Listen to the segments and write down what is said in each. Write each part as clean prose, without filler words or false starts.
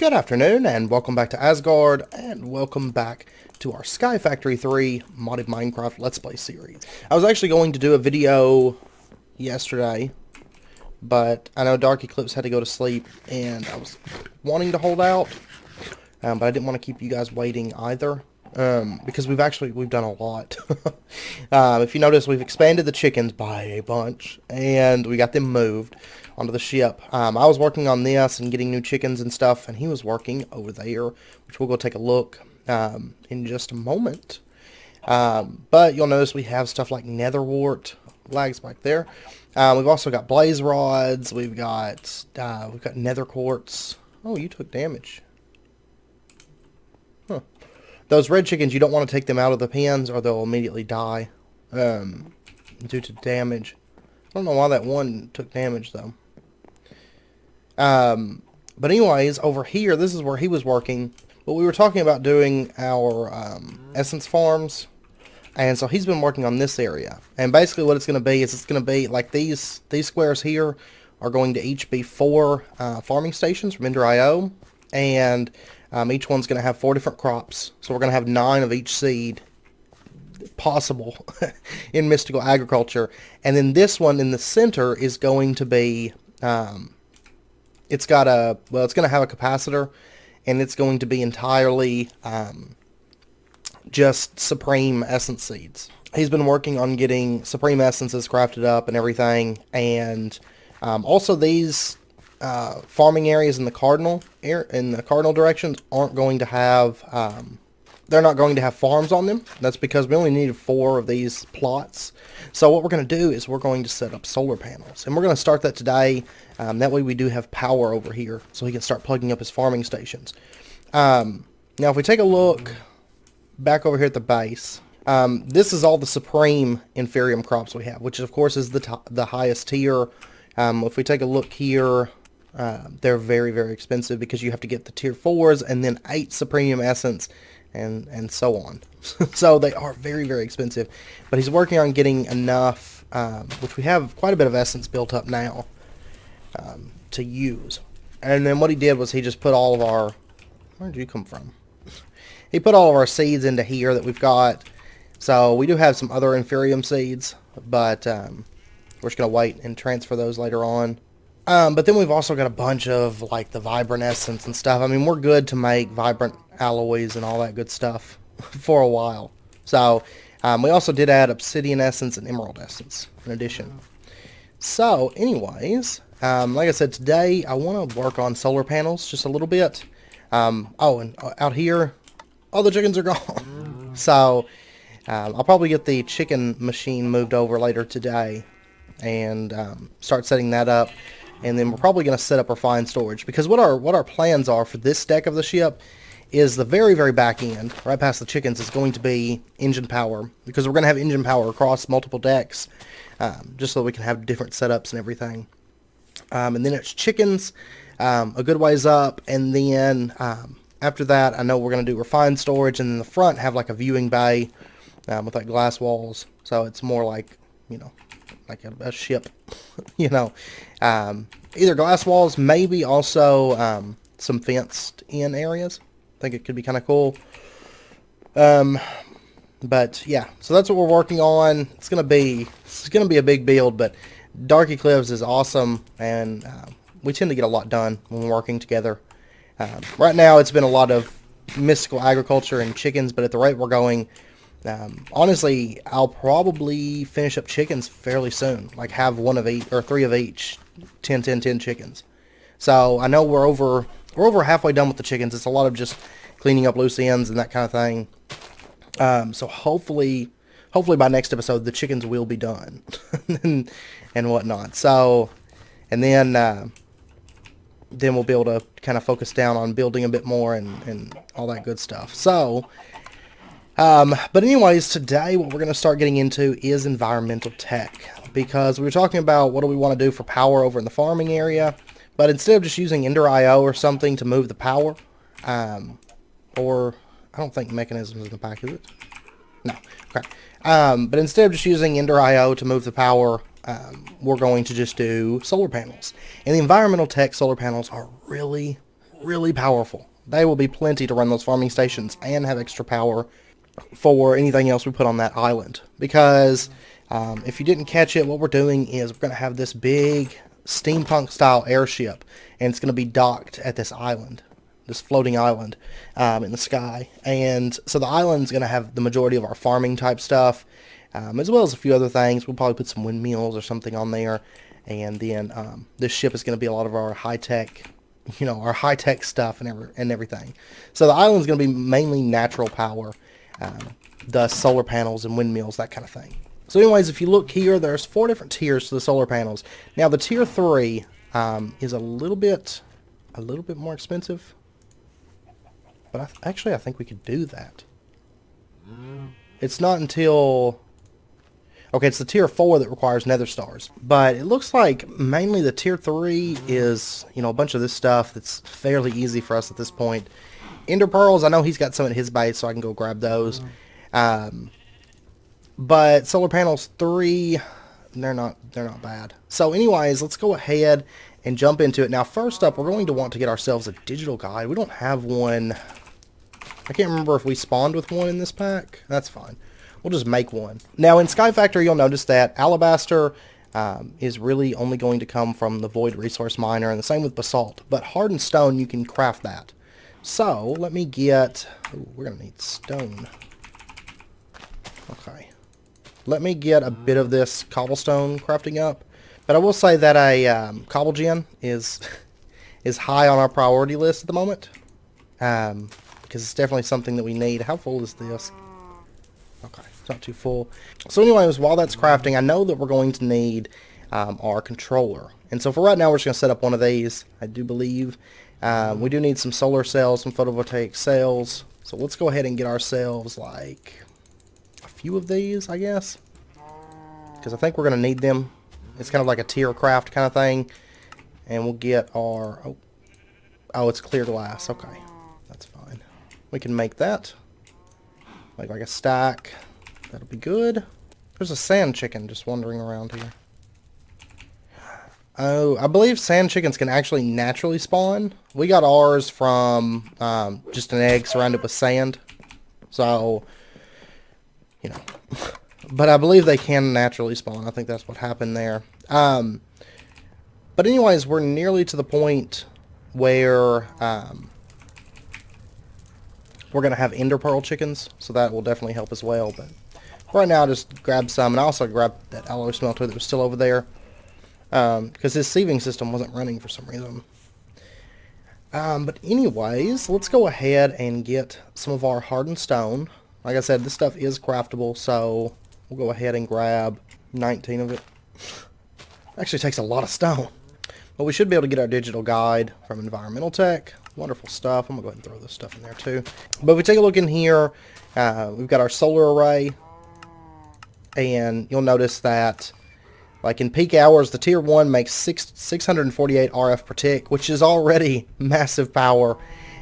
Good afternoon, and welcome back to Asgard, and welcome back to our Sky Factory 3 modded Minecraft Let's Play series. I was actually going to do a video yesterday, but I know Dark Eclipse had to go to sleep, and I was wanting to hold out, but I didn't want to keep you guys waiting either, because we've done a lot. If you notice, we've expanded the chickens by a bunch, and we got them moved onto the ship. I was working on this and getting new chickens and stuff, and he was working over there, which we'll go take a look in just a moment. But you'll notice we have stuff like nether wart lags back there. We've also got blaze rods. We've got nether quartz. Oh, you took damage. Huh. Those red chickens, you don't want to take them out of the pens or they'll immediately die due to damage. I don't know why that one took damage though. But anyways, over here, this is where he was working. But we were talking about doing our essence farms, and so he's been working on this area. And basically, what it's going to be is it's going to be like these squares here are going to each be 4 farming stations from Ender.io, and each one's going to have 4 different crops. So we're going to have 9 of each seed possible in mystical agriculture, and then this one in the center is going to be it's going to have a capacitor, and it's going to be entirely just supreme essence seeds. He's been working on getting supreme essences crafted up and everything, and also these farming areas in the cardinal directions aren't going to have they're not going to have farms on them. That's because we only needed 4 of these plots. So what we're going to do is we're going to set up solar panels. And we're going to start that today. That way we do have power over here, so he can start plugging up his farming stations. Now if we take a look back over here at the base, this is all the supreme inferium crops we have, which of course is the highest tier. If we take a look here, they're very, very expensive because you have to get the tier 4s and then 8 supreme essence and so on. So they are very, very expensive. But he's working on getting enough, which we have quite a bit of essence built up now to use. And then what he did was he just put all of our... Where did you come from? He put all of our seeds into here that we've got. So we do have some other inferium seeds, but we're just going to wait and transfer those later on. But then we've also got a bunch of like the vibrant essence and stuff. I mean, we're good to make vibrant alloys and all that good stuff for a while. So we also did add obsidian essence and emerald essence in addition. So anyways, like I said, today I want to work on solar panels just a little bit. Oh, and out here, all the chickens are gone. So I'll probably get the chicken machine moved over later today and start setting that up. And then we're probably going to set up refined storage, because what our plans are for this deck of the ship is the very, very back end, right past the chickens, is going to be engine power, because we're going to have engine power across multiple decks, just so we can have different setups and everything. And then it's chickens a good ways up, and then after that I know we're going to do refined storage, and in the front have like a viewing bay with like glass walls, so it's more like, you know, like a ship, you know, either glass walls, maybe also some fenced in areas. I think it could be kind of cool. But yeah, so that's what we're working on. It's gonna be a big build, but Dark Eclipse is awesome, and we tend to get a lot done when we're working together. Right now it's been a lot of mystical agriculture and chickens, but at the rate we're going, honestly, I'll probably finish up chickens fairly soon. Like have 1 of each, or 3 of each, 10 chickens. So I know we're over halfway done with the chickens. It's a lot of just cleaning up loose ends and that kind of thing. So hopefully by next episode the chickens will be done and whatnot. So, and then we'll be able to kind of focus down on building a bit more and all that good stuff. So. But anyways, today what we're going to start getting into is environmental tech, because we were talking about what do we want to do for power over in the farming area, but instead of just using Ender.io or something to move the power, or I don't think mechanisms in the pack, is it? No. Okay. But instead of just using Ender.io to move the power, we're going to just do solar panels. And the environmental tech solar panels are really, really powerful. They will be plenty to run those farming stations and have extra power for anything else we put on that island. Because if you didn't catch it, what we're doing is we're going to have this big steampunk style airship, and it's going to be docked at this island, this floating island in the sky. And so the island's going to have the majority of our farming type stuff, as well as a few other things. We'll probably put some windmills or something on there. And then this ship is going to be a lot of our high-tech, our high-tech stuff and everything. So the island's going to be mainly natural power, thus solar panels and windmills, that kind of thing. So anyways, if you look here, there's 4 different tiers to the solar panels. Now the tier 3 is a little bit more expensive, but actually I think we could do that. It's not until... Okay, it's the tier 4 that requires nether stars. But it looks like mainly the tier 3 is, a bunch of this stuff that's fairly easy for us at this point. Ender pearls, I know he's got some at his base, so I can go grab those. But solar panels 3, they're not bad. So anyways, let's go ahead and jump into it. Now first up, we're going to want to get ourselves a digital guide. We don't have one. I can't remember if we spawned with one in this pack. That's fine. We'll just make one. Now in Sky Factory, you'll notice that alabaster is really only going to come from the void resource miner, and the same with basalt. But hardened stone, you can craft that. So let me get... Ooh, we're going to need stone. Okay. Let me get a bit of this cobblestone crafting up. But I will say that a cobble gen is high on our priority list at the moment. Because it's definitely something that we need. How full is this? Okay, it's not too full. So anyways, while that's crafting, I know that we're going to need our controller. And so for right now, we're just going to set up one of these, I do believe. We do need some solar cells, some photovoltaic cells. So let's go ahead and get ourselves like a few of these, I guess. Because I think we're going to need them. It's kind of like a tier craft kind of thing. And we'll get our... Oh, it's clear glass. Okay, that's fine. We can make that. Like a stack. That'll be good. There's a sand chicken just wandering around here. Oh, I believe sand chickens can actually naturally spawn. We got ours from just an egg surrounded with sand. So, But I believe they can naturally spawn. I think that's what happened there. But anyways, we're nearly to the point where... we're going to have ender pearl chickens, so that will definitely help as well. But right now, just grab some, and I also grabbed that alloy smelter that was still over there, because his sieving system wasn't running for some reason. But anyways, let's go ahead and get some of our hardened stone. Like I said, this stuff is craftable, so we'll go ahead and grab 19 of it. Actually takes a lot of stone. But we should be able to get our digital guide from Environmental Tech. Wonderful stuff. I'm going to go ahead and throw this stuff in there too. But if we take a look in here, we've got our solar array. And you'll notice that, like in peak hours, the tier 1 makes 648 RF per tick, which is already massive power.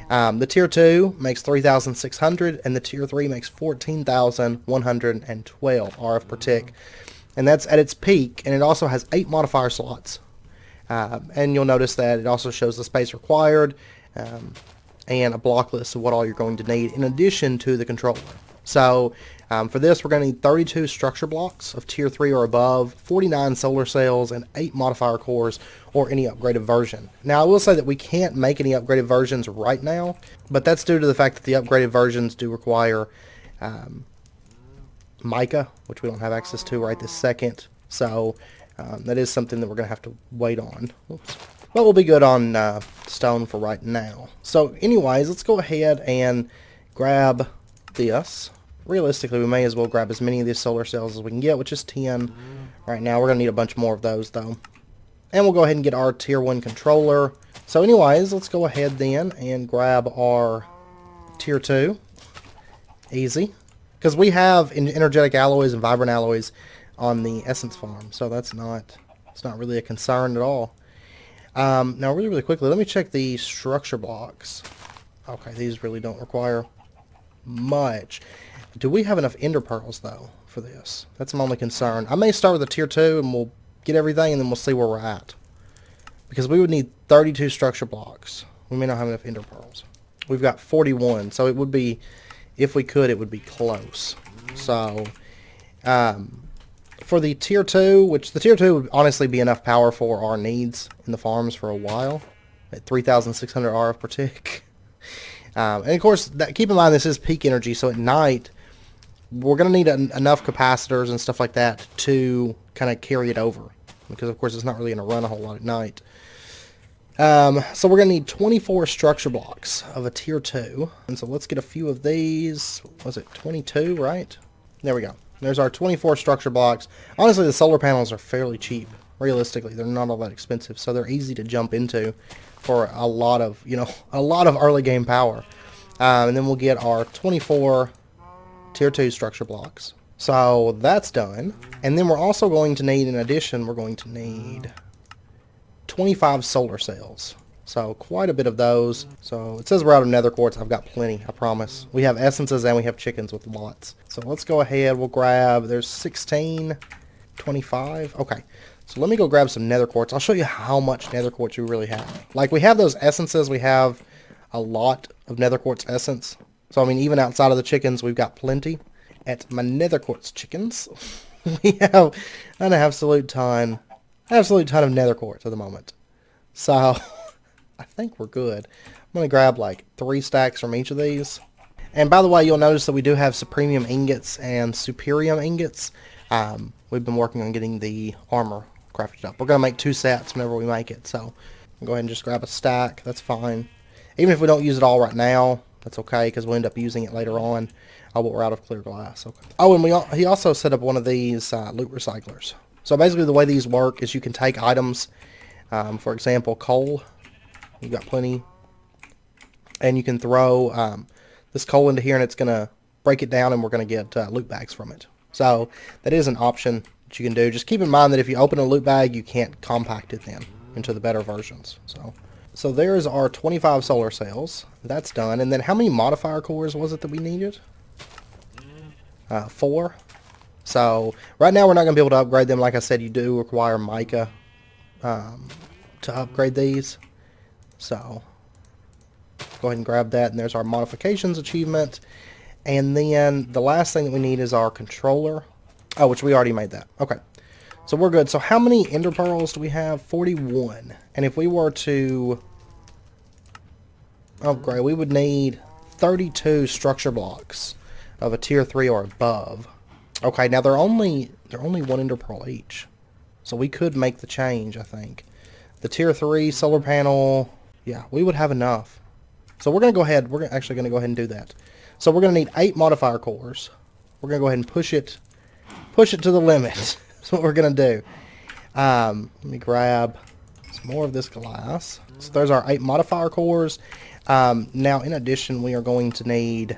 The tier 2 makes 3,600, and the tier 3 makes 14,112 RF per tick. And that's at its peak, and it also has 8 modifier slots. And you'll notice that it also shows the space required, and a block list of what all you're going to need in addition to the controller. So for this, we're going to need 32 structure blocks of tier 3 or above, 49 solar cells, and 8 modifier cores or any upgraded version. Now I will say that we can't make any upgraded versions right now, but that's due to the fact that the upgraded versions do require mica, which we don't have access to right this second. So that is something that we're going to have to wait on. Oops. But we'll be good on stone for right now. So anyways, let's go ahead and grab this. Realistically, we may as well grab as many of these solar cells as we can get, which is 10 right now. We're going to need a bunch more of those, though. And we'll go ahead and get our tier 1 controller. So anyways, let's go ahead then and grab our tier 2. Easy. Because we have energetic alloys and vibrant alloys on the essence farm. So it's not really a concern at all. Now really quickly, let me check the structure blocks. Okay, these really don't require much. Do we have enough ender pearls though for this? That's my only concern. I may start with a tier 2 and we'll get everything and then we'll see where we're at. Because we would need 32 structure blocks. We may not have enough ender pearls. We've got 41, so it would be, if we could, it would be close. So, for the tier 2, which the tier 2 would honestly be enough power for our needs in the farms for a while, at 3,600 RF per tick. And of course, keep in mind this is peak energy, so at night, we're going to need enough capacitors and stuff like that to kind of carry it over. Because, of course, it's not really going to run a whole lot at night. So we're going to need 24 structure blocks of a tier 2. And so let's get a few of these. Was it 22, right? There we go. There's our 24 structure blocks. Honestly, the solar panels are fairly cheap. Realistically, they're not all that expensive. So they're easy to jump into for a lot of, a lot of early game power. And then we'll get our 24 tier 2 structure blocks. So that's done. And then we're also going to need, in addition, we're going to need 25 solar cells. So quite a bit of those. So it says we're out of nether quartz. I've got plenty, I promise. We have essences and we have chickens with lots. So let's go ahead. We'll grab, there's 16, 25. Okay. So let me go grab some nether quartz. I'll show you how much nether quartz we really have. Like we have those essences. We have a lot of nether quartz essence. So I mean, even outside of the chickens, we've got plenty. At my nether quartz chickens, we have an absolute ton of nether quartz at the moment. So I think we're good. I'm going to grab like 3 stacks from each of these. And by the way, you'll notice that we do have supremium ingots and superium ingots. We've been working on getting the armor crafted up. We're going to make 2 sets whenever we make it. So I'll go ahead and just grab a stack. That's fine. Even if we don't use it all right now, that's okay because we'll end up using it later on. Oh, but we're out of clear glass. Okay. Oh, and he also set up one of these loot recyclers. So basically the way these work is you can take items, for example, coal. You've got plenty. And you can throw this coal into here and it's going to break it down and we're going to get loot bags from it. So that is an option that you can do. Just keep in mind that if you open a loot bag, you can't compact it then into the better versions. So there's our 25 solar cells. That's done. And then how many modifier cores was it that we needed? 4. So right now we're not going to be able to upgrade them. Like I said, you do require mica to upgrade these. So go ahead and grab that. And there's our modifications achievement. And then the last thing that we need is our controller. Oh, which we already made that. Okay. So we're good. So how many ender pearls do we have? 41. And if we were to upgrade, we would need 32 structure blocks of a tier 3 or above. Okay, now they're only 1 ender pearl each. So we could make the change, I think. The tier 3 solar panel, yeah, we would have enough. So we're going to go ahead, we're actually going to go ahead and do that. So we're going to need 8 modifier cores. We're going to go ahead and push it to the limit. That's what we're going to do. Let me grab some more of this glass. So there's our 8 modifier cores. Now, in addition, we are going to need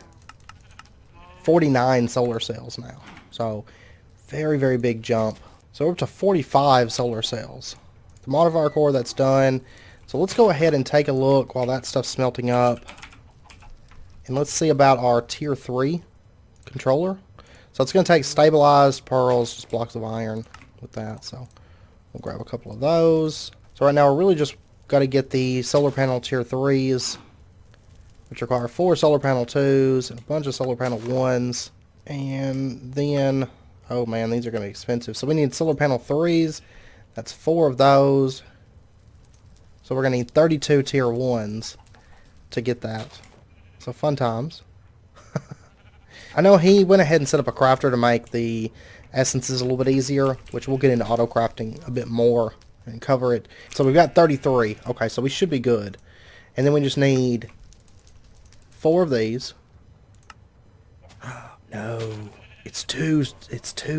49 solar cells now. So, very, very big jump. So, we're up to 45 solar cells. The modifier core, that's done. So, let's go ahead and take a look while that stuff's smelting up. And let's see about our tier 3 controller. So, it's going to take stabilized pearls, just blocks of iron with that. So, we'll grab a couple of those. So, right now, we're really just got to get the solar panel tier 3s, which require 4 solar panel 2s and a bunch of solar panel 1s. And then, oh man, these are going to be expensive. So we need solar panel 3s. That's 4 of those. So we're going to need 32 tier 1s to get that. So fun times. I know he went ahead and set up a crafter to make the essences a little bit easier, which we'll get into auto crafting a bit more and cover it. So we've got 33. Okay, so we should be good. And then we just need 4 of these. No, it's two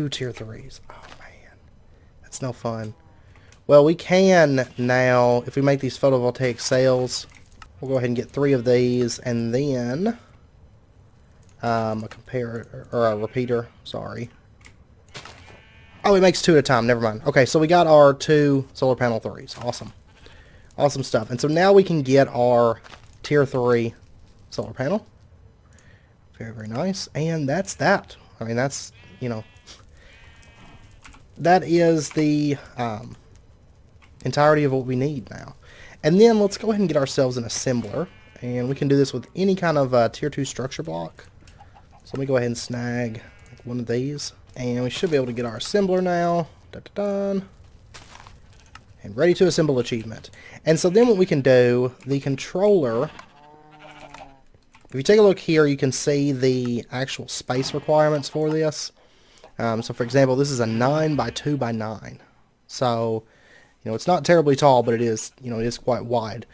tier 3s. Oh man, that's no fun. Well, we can now, if we make these photovoltaic cells, we'll go ahead and get 3 of these, and then a comparator or a repeater. Sorry. Oh, it makes 2 at a time. Never mind. Okay, so we got our 2 solar panel 3s. Awesome, awesome stuff. And so now we can get our tier 3 solar panel. Very, very nice. And that's that. I mean, that's, that is the entirety of what we need now. And then let's go ahead and get ourselves an assembler. And we can do this with any kind of tier 2 structure block. So let me go ahead and snag one of these. And we should be able to get our assembler now. Dun-dun-dun. And ready to assemble achievement. And so then what we can do, the controller, if you take a look here, you can see the actual space requirements for this. So for example, this is a 9 by 2 by 9. So, you know, it's not terribly tall, but it is, you know, it is quite wide.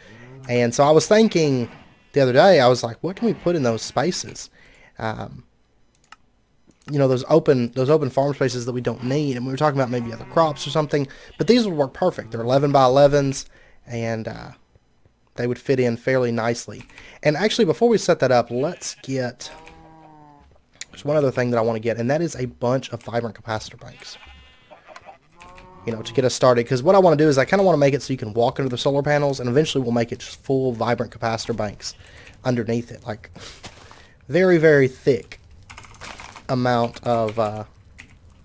And so I was thinking the other day, I was like, what can we put in those spaces? You know, those open farm spaces that we don't need. And we were talking about maybe other crops or something, but these would work perfect. They're 11 by 11s, and they would fit in fairly nicely. And actually, before we set that up, let's get, there's one other thing that I want to get, and that is a bunch of vibrant capacitor banks. You know, to get us started, because what I want to do is I kind of want to make it so you can walk under the solar panels, and eventually we'll make it just full vibrant capacitor banks underneath it, like very, very thick amount of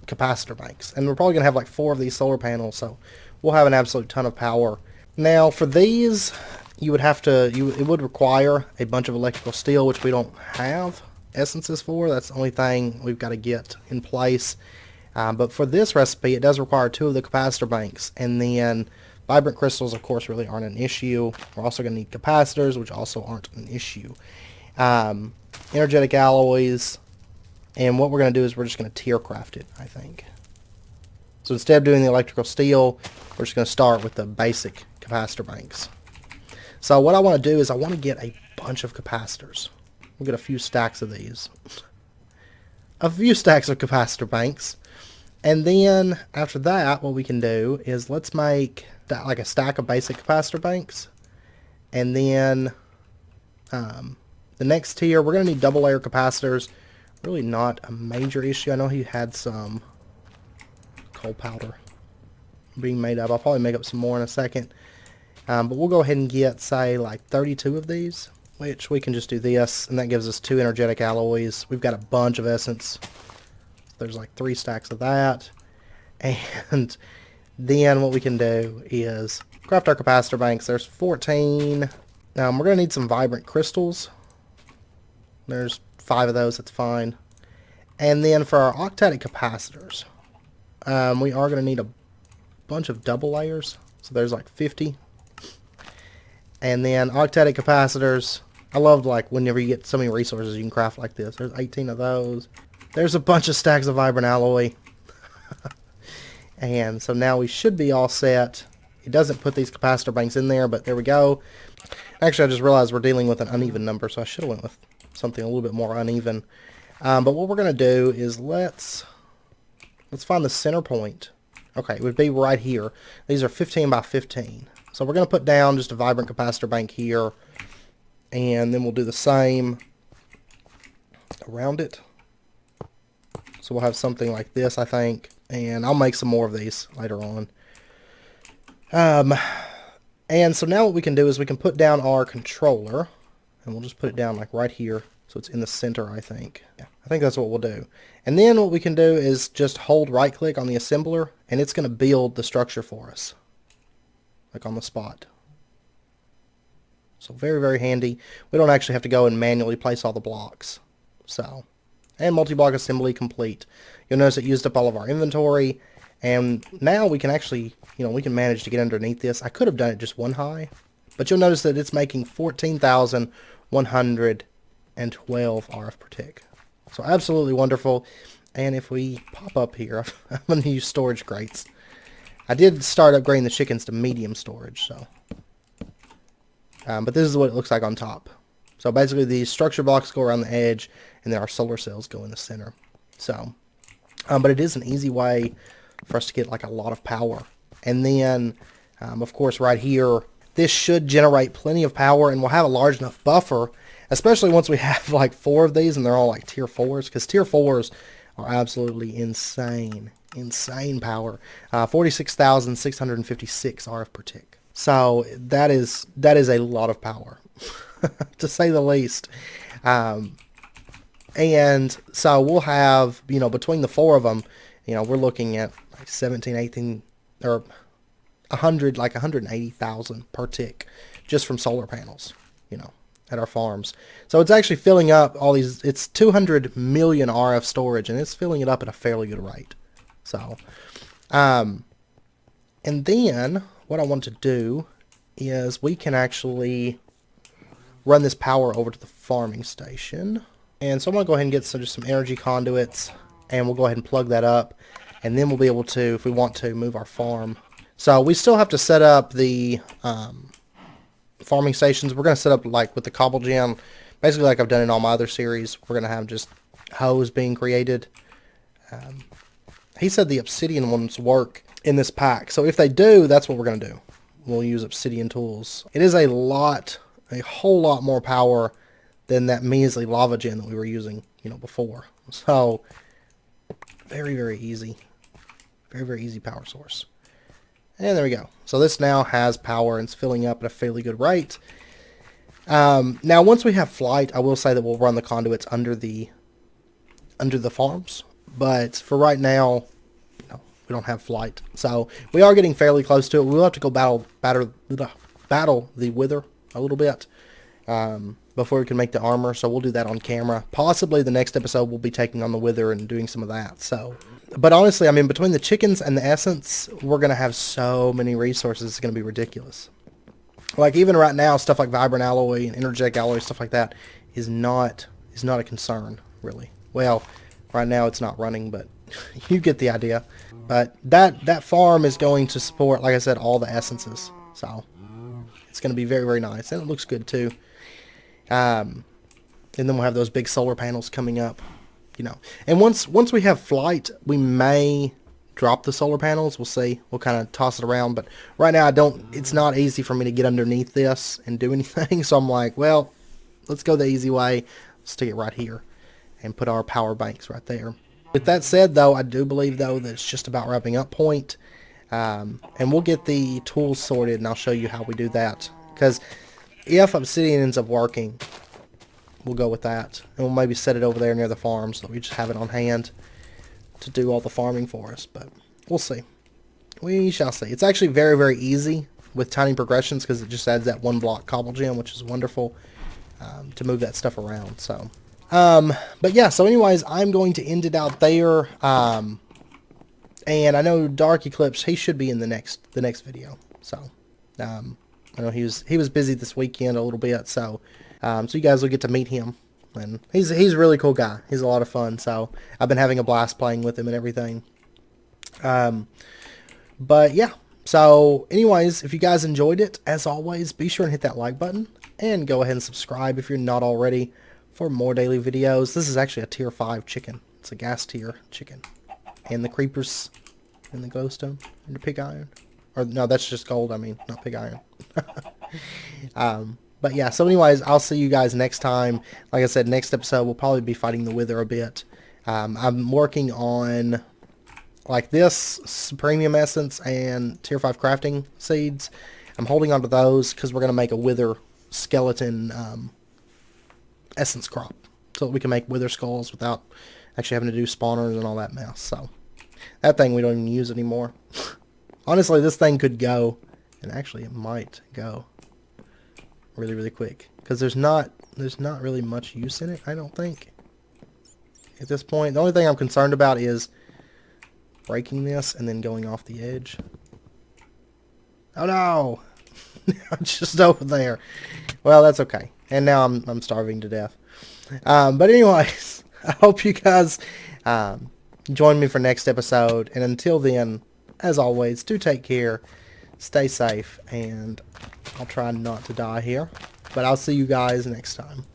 capacitor banks. And we're probably going to have like 4 of these solar panels, so we'll have an absolute ton of power. Now, for these, you would have to, it would require a bunch of electrical steel, which we don't have essences for. That's the only thing we've got to get in place. But for this recipe, it does require 2 of the capacitor banks. And then vibrant crystals, of course, really aren't an issue. We're also going to need capacitors, which also aren't an issue. Energetic alloys. And what we're going to do is we're just going to tier craft it, I think. So instead of doing the electrical steel, we're just going to start with the basic capacitor banks. So what I want to do is I want to get a bunch of capacitors. We'll get a few stacks of these. A few stacks of capacitor banks. And then after that, what we can do is let's make that like a stack of basic capacitor banks. And then the next tier, we're going to need double layer capacitors. Really not a major issue. I know he had some coal powder being made up. I'll probably make up some more in a second. But we'll go ahead and get, say, like 32 of these, which we can just do this, and that gives us 2 energetic alloys. We've got a bunch of essence. There's like 3 stacks of that. And then what we can do is craft our capacitor banks. There's 14. We're going to need some vibrant crystals. There's 5 of those, that's fine. And then for our octadic capacitors, we are going to need a bunch of double layers. So there's like 50. And then octadic capacitors, I love like whenever you get so many resources you can craft like this. There's 18 of those. There's a bunch of stacks of vibrant alloy. And so now we should be all set. It doesn't put these capacitor banks in there, but there we go. Actually, I just realized we're dealing with an uneven number, so I should have went with something a little bit more uneven. But what we're going to do is let's find the center point. Okay, it would be right here. These are 15 by 15. So we're going to put down just a vibrant capacitor bank here, and then we'll do the same around it. So we'll have something like this, I think, and I'll make some more of these later on. And so now what we can do is we can put down our controller, and we'll just put it down like right here, so it's in the center, I think. Yeah, I think that's what we'll do. And then what we can do is just hold right click on the assembler, and it's going to build the structure for us, like on the spot. So very, very handy. We don't actually have to go and manually place all the blocks. So, and multi-block assembly complete. You'll notice it used up all of our inventory, and now we can actually, you know, we can manage to get underneath this. I could have done it just one high, but you'll notice that it's making 14,112 RF per tick. So absolutely wonderful. And if we pop up here, I'm going to use storage crates. I did start upgrading the chickens to medium storage, so. But this is what it looks like on top. So basically these structure blocks go around the edge, and then our solar cells go in the center. So, but it is an easy way for us to get like a lot of power. And then, of course, right here, this should generate plenty of power, and we'll have a large enough buffer, especially once we have like 4 of these, and they're all like tier 4s, because tier 4s are absolutely insane. Insane power. 46,656 RF per tick. So that is a lot of power, to say the least. And so we'll have, you know, between the 4 of them, you know, we're looking at like 17, 18, or like 180,000 per tick just from solar panels, at our farms. So it's actually filling up all these. It's 200 million RF storage, and it's filling it up at a fairly good rate. So, and then what I want to do is we can actually run this power over to the farming station. And so I'm going to go ahead and get just some energy conduits, and we'll go ahead and plug that up, and then we'll be able to, if we want to, move our farm. So we still have to set up the farming stations. We're going to set up like with the cobble gem, basically like I've done in all my other series. We're going to have just hose being created. He said the obsidian ones work in this pack. So if they do, that's what we're going to do. We'll use obsidian tools. It is a whole lot more power than that measly lava gen that we were using, before. So very, very easy. Very, very easy power source. And there we go. So this now has power and it's filling up at a fairly good rate. Now once we have flight, I will say that we'll run the conduits under the farms. But for right now, we don't have flight. So we are getting fairly close to it. We'll have to go battle the wither a little bit before we can make the armor. So we'll do that on camera. Possibly the next episode we'll be taking on the wither and doing some of that. So, but honestly, I mean, between the chickens and the essence, we're going to have so many resources. It's going to be ridiculous. Like even right now, stuff like vibrant alloy and energetic alloy, stuff like that is not a concern, really. Well, right now it's not running, but you get the idea. But that farm is going to support, like I said, all the essences. So it's going to be very, very nice. And it looks good too. And then we'll have those big solar panels coming up, And once we have flight, we may drop the solar panels. We'll see. We'll kind of toss it around. But right now, it's not easy for me to get underneath this and do anything. So I'm like, well, let's go the easy way. Stick it right here and put our power banks right there. With that said, though, I do believe, though, that it's just about wrapping up point. And we'll get the tools sorted, and I'll show you how we do that. Because if obsidian ends up working, we'll go with that. And we'll maybe set it over there near the farm so we just have it on hand to do all the farming for us. But we'll see. We shall see. It's actually very, very easy with tiny progressions because it just adds that one block cobble gem, which is wonderful to move that stuff around. So. But yeah, so anyways, I'm going to end it out there. And I know Dark Eclipse, he should be in the next video. So, I know he was busy this weekend a little bit, so you guys will get to meet him. And he's a really cool guy. He's a lot of fun. So I've been having a blast playing with him and everything. But yeah, so anyways, if you guys enjoyed it, as always, be sure and hit that like button and go ahead and subscribe if you're not already for more daily videos. This is actually a tier 5 chicken. It's a gas tier chicken. And the creepers and the glowstone and the pig iron. Or no, that's just gold, I mean, not pig iron. But yeah, so anyways, I'll see you guys next time. Like I said, next episode we'll probably be fighting the wither a bit. I'm working on like this premium essence and tier 5 crafting seeds. I'm holding on to those because we're going to make a wither skeleton essence crop so that we can make wither skulls without actually having to do spawners and all that mess. So that thing we don't even use anymore. Honestly, this thing could go, and actually it might go really, really quick because there's not really much use in it, I don't think, at this point. The only thing I'm concerned about is breaking this and then going off the edge. Oh no! It's just over there. Well, that's okay. And now I'm starving to death. But anyways, I hope you guys join me for next episode. And until then, as always, do take care, stay safe, and I'll try not to die here. But I'll see you guys next time.